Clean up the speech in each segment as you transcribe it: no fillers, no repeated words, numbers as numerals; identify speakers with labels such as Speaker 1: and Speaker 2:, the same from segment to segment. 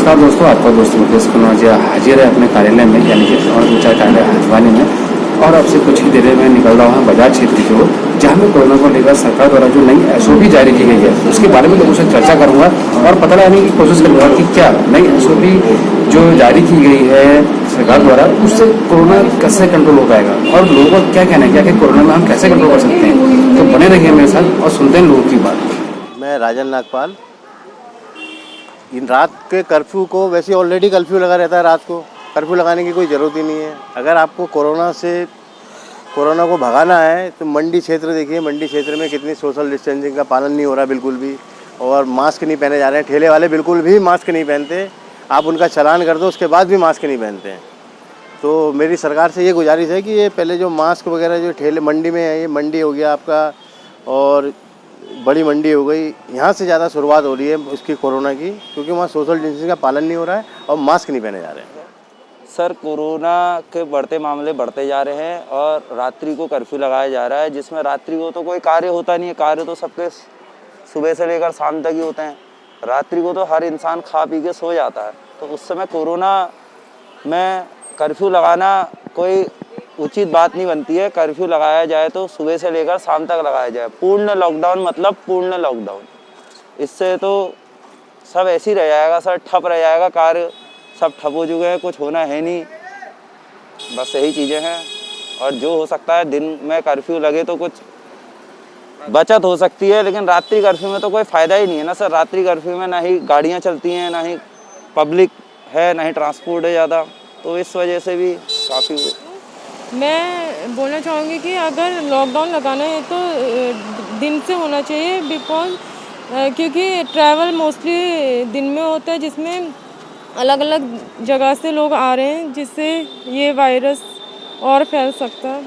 Speaker 1: नमस्कार दोस्तों, आपका दोस्त मुकेश कुमार जी हाजिर है अपने कार्यालय में, यानी कि और ऊंचा कार्यालय हल्द्वानी में। और अब से कुछ ही देर में निकल रहा हूँ बाजार क्षेत्र की ओर, जहाँ में कोरोना को लेकर सरकार द्वारा जो नई एसओपी जारी की गई है उसके बारे में लोगों से चर्चा करूँगा और पता लगाने की कोशिश करूँगा कि क्या नई एसओपी जो जारी की गई है सरकार द्वारा उससे कोरोना कैसे कंट्रोल हो पाएगा और लोगों का क्या कहना है कि कोरोना में हम कैसे कंट्रोल कर सकते हैं। तो बने रहिए मेरे साथ और सुनते हैं लोगों की बात।
Speaker 2: मैं राजन नागपाल। इन रात के कर्फ्यू को वैसे ऑलरेडी कर्फ्यू लगा रहता है, रात को कर्फ्यू लगाने की कोई ज़रूरत ही नहीं है। अगर आपको कोरोना को भगाना है तो मंडी क्षेत्र देखिए, मंडी क्षेत्र में कितनी सोशल डिस्टेंसिंग का पालन नहीं हो रहा बिल्कुल भी, और मास्क नहीं पहने जा रहे हैं। ठेले वाले बिल्कुल भी मास्क नहीं पहनते, आप उनका चालान कर दो उसके बाद भी मास्क नहीं पहनते हैं। तो मेरी सरकार से ये गुजारिश है कि ये पहले जो मास्क वगैरह जो ठेले मंडी में है, ये मंडी हो गया आपका और बड़ी मंडी हो गई, यहाँ से ज़्यादा शुरुआत हो रही है उसकी कोरोना की, क्योंकि वहाँ सोशल डिस्टेंसिंग का पालन नहीं हो रहा है और मास्क नहीं पहने जा रहे हैं।
Speaker 3: सर, कोरोना के बढ़ते मामले बढ़ते जा रहे हैं और रात्रि को कर्फ्यू लगाया जा रहा है, जिसमें रात्रि को तो कोई कार्य होता नहीं है। कार्य तो सबके सुबह से लेकर शाम तक ही होते हैं। रात्रि को तो हर इंसान खा पी के सो जाता है, तो उस समय कोरोना में कर्फ्यू लगाना कोई उचित बात नहीं बनती है। कर्फ्यू लगाया जाए तो सुबह से लेकर शाम तक लगाया जाए। पूर्ण लॉकडाउन मतलब पूर्ण लॉकडाउन, इससे तो सब ऐसे ही रह जाएगा सर, ठप रह जाएगा, कार्य सब ठप हो चुके हैं, कुछ होना है नहीं। बस यही चीज़ें हैं। और जो हो सकता है दिन में कर्फ्यू लगे तो कुछ बचत हो सकती है, लेकिन रात्रि कर्फ्यू में तो कोई फ़ायदा ही नहीं है ना सर। रात्रि कर्फ्यू में ना ही गाड़ियाँ चलती हैं, ना ही पब्लिक है, ना ही ट्रांसपोर्ट है ज़्यादा, तो इस वजह से भी काफ़ी।
Speaker 4: मैं बोलना चाहूँगी कि अगर लॉकडाउन लगाना है तो दिन से होना चाहिए, बिकॉज क्योंकि ट्रैवल मोस्टली दिन में होता है, जिसमें अलग अलग जगह से लोग आ रहे हैं, जिससे ये वायरस और फैल सकता है।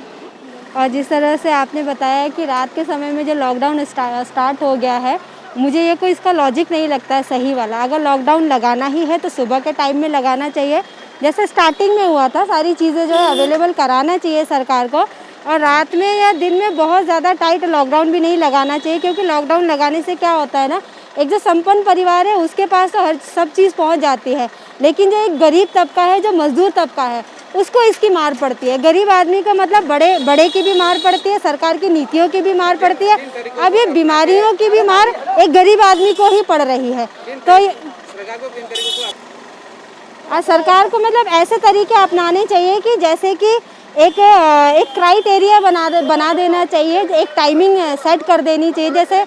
Speaker 5: और जिस तरह से आपने बताया कि रात के समय में जो लॉकडाउन स्टार्ट हो गया है, मुझे ये कोई इसका लॉजिक नहीं लगता है सही वाला। अगर लॉकडाउन लगाना ही है तो सुबह के टाइम में लगाना चाहिए, जैसे स्टार्टिंग में हुआ था। सारी चीज़ें जो है अवेलेबल कराना चाहिए सरकार को, और रात में या दिन में बहुत ज़्यादा टाइट लॉकडाउन भी नहीं लगाना चाहिए, क्योंकि लॉकडाउन लगाने से क्या होता है ना, एक जो संपन्न परिवार है उसके पास तो हर सब चीज़ पहुंच जाती है, लेकिन जो एक गरीब तबका है, जो मजदूर तबका है, उसको इसकी मार पड़ती है। गरीब आदमी का मतलब बड़े की भी मार पड़ती है, सरकार की नीतियों की भी मार पड़ती है, अब ये बीमारियों की भी मार एक गरीब आदमी को ही पड़ रही है। तो सरकार को मतलब ऐसे तरीके अपनाने चाहिए कि जैसे कि एक क्राइटेरिया बना देना चाहिए, एक टाइमिंग सेट कर देनी चाहिए। जैसे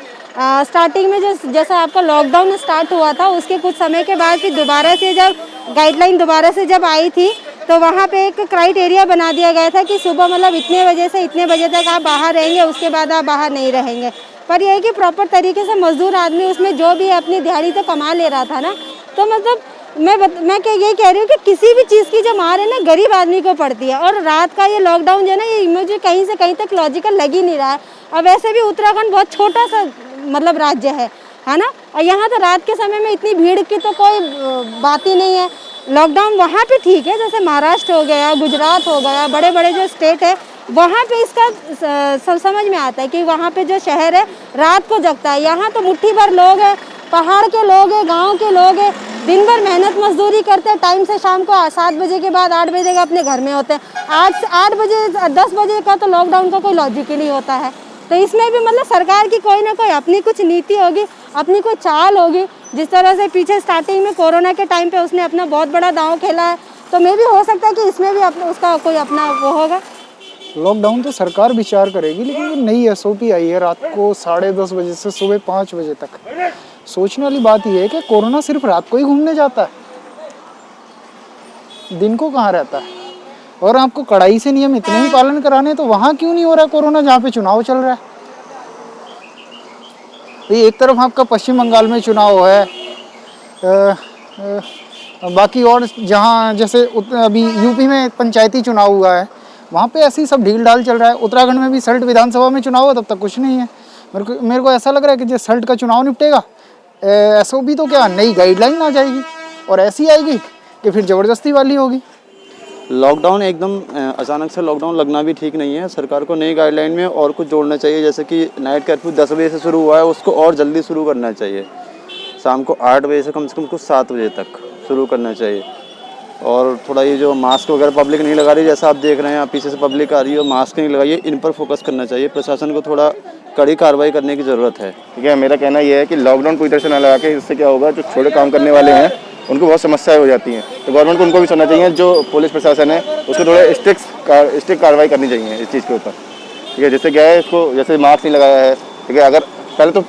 Speaker 5: स्टार्टिंग में जैसा आपका लॉकडाउन स्टार्ट हुआ था, उसके कुछ समय के बाद फिर दोबारा से जब गाइडलाइन दोबारा से जब आई थी, तो वहाँ पे एक क्राइटेरिया बना दिया गया था कि सुबह मतलब इतने बजे से इतने बजे तक आप बाहर रहेंगे, उसके बाद आप बाहर नहीं रहेंगे। पर यह है कि प्रॉपर तरीके से मजदूर आदमी उसमें जो भी अपनी दिहाड़ी तो कमा ले रहा था ना, तो मतलब मैं ये कह रही हूँ कि किसी भी चीज़ की जो मार है ना, गरीब आदमी को पड़ती है। और रात का ये लॉकडाउन जो है ना, ये मुझे कहीं से कहीं तक लॉजिकल लग ही नहीं रहा है। और वैसे भी उत्तराखंड बहुत छोटा सा मतलब राज्य है ना, और यहाँ तो रात के समय में इतनी भीड़ की तो कोई बात ही नहीं है। लॉकडाउन वहाँ पे ठीक है, जैसे महाराष्ट्र हो गया, गुजरात हो गया, बड़े बड़े जो स्टेट है, वहाँ पे इसका सब समझ में आता है कि वहाँ पे जो शहर है रात को जगता है। यहाँ तो मुट्ठी भर लोग हैं, पहाड़ के लोग हैं, गांव के लोग हैं, दिन भर मेहनत मजदूरी करते हैं, टाइम से शाम को 7 बजे के बाद 8 बजे तक अपने घर में होते हैं। 8 बजे 10 बजे का तो लॉकडाउन का कोई लॉजिक ही नहीं होता है। तो इसमें भी मतलब सरकार की कोई ना कोई अपनी कुछ नीति होगी, अपनी कोई चाल होगी। जिस तरह से पीछे स्टार्टिंग में कोरोना के टाइम पे उसने अपना बहुत बड़ा दांव खेला है, तो मे भी हो सकता है कि इसमें भी उसका कोई अपना वो होगा।
Speaker 6: लॉकडाउन तो सरकार विचार करेगी, लेकिन ये नई एसओपी आई है रात को 10:30 बजे से सुबह 5 बजे तक। सोचने वाली बात यह है कि कोरोना सिर्फ रात को ही घूमने जाता है, दिन को कहाँ रहता है। और आपको कड़ाई से नियम इतने ही पालन कराने, तो वहाँ क्यों नहीं हो रहा कोरोना जहाँ पे चुनाव चल रहा है। एक तरफ आपका पश्चिम बंगाल में चुनाव है, बाकी और जहाँ जैसे अभी यूपी में पंचायती चुनाव हुआ है, वहाँ पे ऐसे ही सब ढील ढाल चल रहा है। उत्तराखंड में भी सल्ट विधानसभा में चुनाव हुआ, तब तक कुछ नहीं है। मेरे को ऐसा लग रहा है कि जब सल्ट का चुनाव निपटेगा, एसओपी तो क्या नई गाइडलाइन आ जाएगी, और ऐसी आएगी कि फिर ज़बरदस्ती वाली होगी।
Speaker 7: लॉकडाउन एकदम अचानक से लॉकडाउन लगना भी ठीक नहीं है। सरकार को नई गाइडलाइन में और कुछ जोड़ना चाहिए, जैसे कि नाइट कर्फ्यू 10 बजे से शुरू हुआ है, उसको और जल्दी शुरू करना चाहिए। शाम को 8 बजे से कम कुछ 7 बजे तक शुरू करना चाहिए। और थोड़ा ये जो मास्क वगैरह पब्लिक नहीं लगा रही, जैसा आप देख रहे हैं, आप पीछे से पब्लिक आ रही है मास्क नहीं लगाइए, इन पर फोकस करना चाहिए। प्रशासन को थोड़ा कड़ी कार्रवाई करने की ज़रूरत है।
Speaker 8: ठीक है, मेरा कहना यह है कि लॉकडाउन पूरी तरह से ना लगा के, इससे क्या होगा, जो छोटे काम करने वाले हैं उनको बहुत समस्याएं हो जाती हैं। तो गवर्नमेंट को उनको भी सुनना चाहिए, जो पुलिस प्रशासन है उसको थोड़ा स्ट्रिक्ट कार्रवाई करनी चाहिए इस चीज़ के ऊपर। ठीक है, जिससे क्या है, इसको जैसे मास्क नहीं लगाया है, ठीक है, अगर पहले तो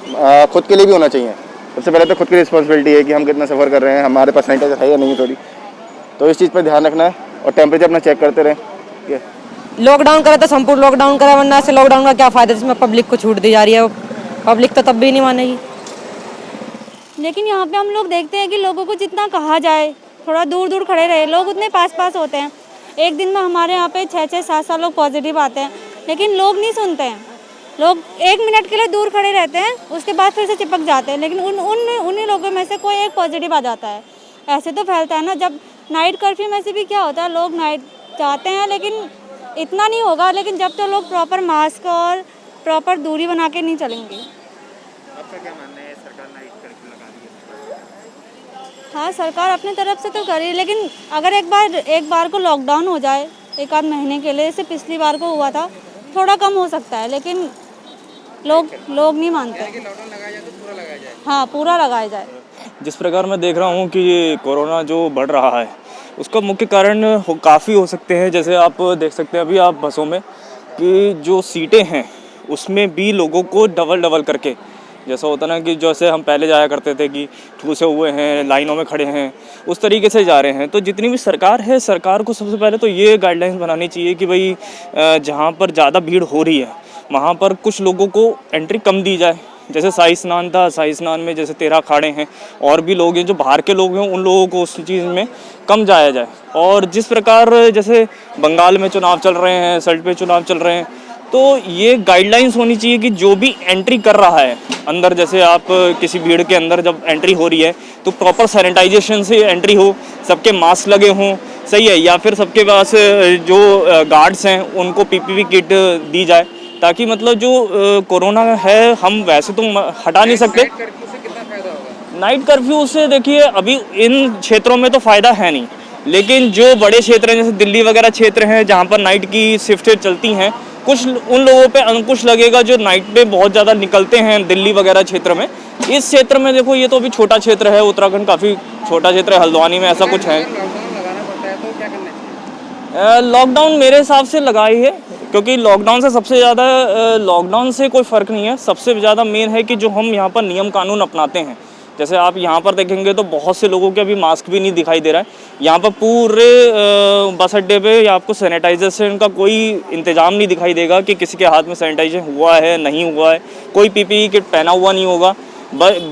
Speaker 8: खुद के लिए भी होना चाहिए। सबसे पहले तो खुद की रिस्पॉन्सिबिलिटी है कि हम कितना सफ़र कर रहे हैं, हमारे पास सैनिटाइजर है या नहीं थोड़ी, तो इस चीज़ पर ध्यान रखना है और टेम्परेचर अपना चेक करते रहें। ठीक है,
Speaker 9: लॉकडाउन करे तो संपूर्ण लॉकडाउन करे, वरना ऐसे लॉकडाउन का क्या फ़ायदा जिसमें पब्लिक को छूट दी जा रही है, पब्लिक तो तब भी नहीं मानेगी।
Speaker 5: लेकिन यहाँ पे हम लोग देखते हैं कि लोगों को जितना कहा जाए थोड़ा दूर दूर खड़े रहे, लोग उतने पास पास होते हैं। एक दिन में हमारे यहाँ पे 6-6, 7-7 लोग पॉजिटिव आते हैं, लेकिन लोग नहीं सुनते हैं। लोग 1 मिनट के लिए दूर खड़े रहते हैं, उसके बाद फिर से चिपक जाते हैं, लेकिन उन्हीं लोगों में से कोई एक पॉजिटिव आ जाता है। ऐसे तो फैलता है ना। जब नाइट कर्फ्यू में से भी क्या होता है, लोग नाइट जाते हैं, लेकिन इतना नहीं होगा। लेकिन जब तो लोग प्रॉपर मास्क और प्रॉपर दूरी बना के नहीं चलेंगे।
Speaker 2: आपका क्या मानना है, सरकार नाइट कर्फ्यू लगा रही है?
Speaker 5: हाँ, सरकार अपनी तरफ से तो कर रही है, लेकिन अगर एक बार को लॉकडाउन हो जाए 1 आध महीने के लिए, जैसे पिछली बार को हुआ था, थोड़ा कम हो सकता है, लेकिन लोग नहीं मानते।
Speaker 1: लॉकडाउन लगाया जाए तो पूरा लगाया जाए।
Speaker 5: हाँ, पूरा लगाया जाए।
Speaker 10: जिस प्रकार मैं देख रहा हूँ कि ये कोरोना जो बढ़ रहा है, उसका मुख्य कारण काफ़ी हो सकते हैं। जैसे आप देख सकते हैं अभी आप बसों में कि जो सीटें हैं उसमें भी लोगों को डबल करके, जैसा होता ना कि जैसे हम पहले जाया करते थे कि ठूसे हुए हैं, लाइनों में खड़े हैं, उस तरीके से जा रहे हैं। तो जितनी भी सरकार है, सरकार को सबसे पहले तो ये गाइडलाइंस बनानी चाहिए कि भाई जहाँ पर ज़्यादा भीड़ हो रही है वहाँ पर कुछ लोगों को एंट्री कम दी जाए। जैसे शाही स्नान था, शाही स्नान में जैसे 13 अखाड़े हैं और भी लोग हैं जो बाहर के लोग हैं, उन लोगों को उस चीज़ में कम जाया जाए। और जिस प्रकार जैसे बंगाल में चुनाव चल रहे हैं, सल्ट पे चुनाव चल रहे हैं, तो ये गाइडलाइंस होनी चाहिए कि जो भी एंट्री कर रहा है अंदर, जैसे आप किसी भीड़ के अंदर जब एंट्री हो रही है तो प्रॉपर सैनिटाइजेशन से एंट्री हो, सबके मास्क लगे हों, सही है, या फिर सबके पास जो गार्ड्स हैं उनको PPE किट दी जाए, ताकि मतलब जो कोरोना है हम वैसे तो हटा नहीं सकते। नाइट कर्फ्यू से देखिए अभी इन क्षेत्रों में तो फ़ायदा है नहीं, लेकिन जो बड़े क्षेत्र हैं जैसे दिल्ली वगैरह क्षेत्र हैं जहाँ पर नाइट की शिफ्टें चलती हैं, कुछ उन लोगों पे अंकुश लगेगा जो नाइट पे बहुत ज़्यादा निकलते हैं दिल्ली वगैरह क्षेत्र में। इस क्षेत्र में देखो, ये तो अभी छोटा क्षेत्र है, उत्तराखंड काफ़ी छोटा क्षेत्र है, हल्द्वानी में ऐसा कुछ है। लॉकडाउन मेरे हिसाब से लगाई है, क्योंकि लॉकडाउन से सबसे ज़्यादा लॉकडाउन से कोई फ़र्क नहीं है। सबसे ज़्यादा मेन है कि जो हम यहाँ पर नियम कानून अपनाते हैं, जैसे आप यहाँ पर देखेंगे तो बहुत से लोगों के अभी मास्क भी नहीं दिखाई दे रहा है। यहाँ पर पूरे बस अड्डे पे या आपको सैनिटाइजेशन का कोई इंतज़ाम नहीं दिखाई देगा कि किसी के हाथ में सैनिटाइजेशन हुआ है नहीं हुआ है, कोई PPE किट पहना हुआ नहीं होगा।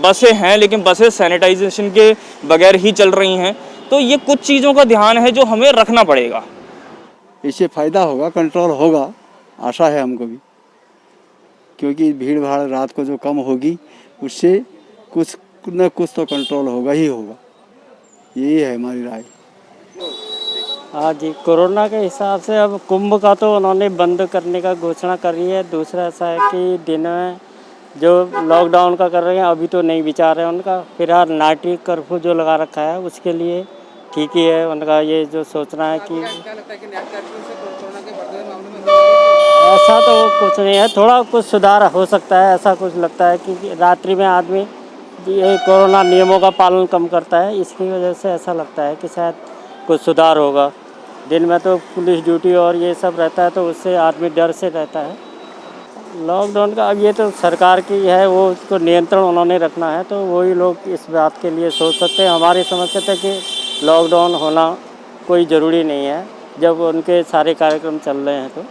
Speaker 10: बसें हैं लेकिन बसें सैनिटाइजेशन के बगैर ही चल रही हैं। तो ये कुछ चीज़ों का ध्यान है जो हमें रखना पड़ेगा।
Speaker 11: इससे फ़ायदा होगा, कंट्रोल होगा, आशा है हमको भी, क्योंकि भीड़ भाड़ रात को जो कम होगी उससे कुछ न कुछ तो कंट्रोल होगा ही होगा। यही है हमारी राय।
Speaker 12: हाँ जी, कोरोना के हिसाब से अब कुंभ का तो उन्होंने बंद करने का घोषणा करी है। दूसरा ऐसा है कि दिन में जो लॉकडाउन का कर रहे हैं अभी तो नहीं विचार है उनका। फिलहाल नाइट कर्फ्यू जो लगा रखा है उसके लिए ठीक ही है उनका ये जो सोचना है कि ऐसा तो कुछ नहीं है, थोड़ा कुछ सुधार हो सकता है। ऐसा कुछ लगता है कि रात्रि में आदमी ये कोरोना नियमों का पालन कम करता है, इसकी वजह से ऐसा लगता है कि शायद कुछ सुधार होगा। दिन में तो पुलिस ड्यूटी और ये सब रहता है तो उससे आदमी डर से रहता है। लॉकडाउन का अब ये तो सरकार की है, वो उसको नियंत्रण उन्होंने रखना है, तो वही लोग इस बात के लिए सोच सकते हैं। हमारी समझ से कि लॉकडाउन होना कोई ज़रूरी नहीं है जब उनके सारे कार्यक्रम चल रहे हैं तो।